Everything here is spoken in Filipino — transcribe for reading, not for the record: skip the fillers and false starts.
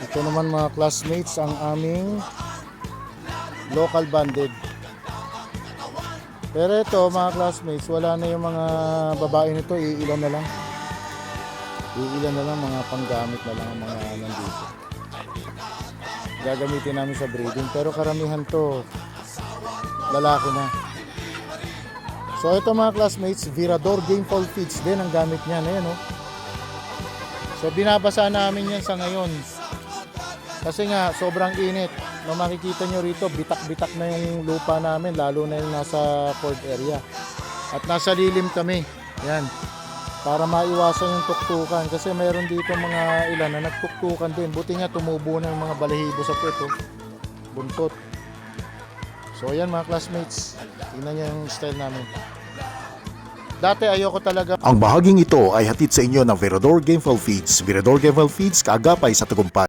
Ito naman mga classmates ang aming local banded. Pero ito mga classmates, wala na yung mga babae nito, iilan na lang. Iilan na lang, mga panggamit na lang ang mga nandito. Gagamitin namin sa breeding, pero karamihan to lalaki na. So ito mga classmates, Virador Gameful Feeds din ang gamit niya. Ayan, oh. So binabasa namin yan sa ngayon. Kasi nga sobrang init. No, makikita nyo rito, bitak-bitak na yung lupa namin, lalo na yung nasa port area. At nasa lilim kami. Yan. Para maiwasan yung tuktukan. Kasi mayroon dito mga ilan na nagtuktukan din. Buti nga tumubo na yung mga balahibo sa puwet. Oh. Buntot. So ayan mga classmates. Tingnan nyo yung style namin. Dati ayoko talaga. Ang bahaging ito ay hatid sa inyo ng Virador Gameful Feeds. Virador Gameful Feeds, kaagapay sa Tagumpay.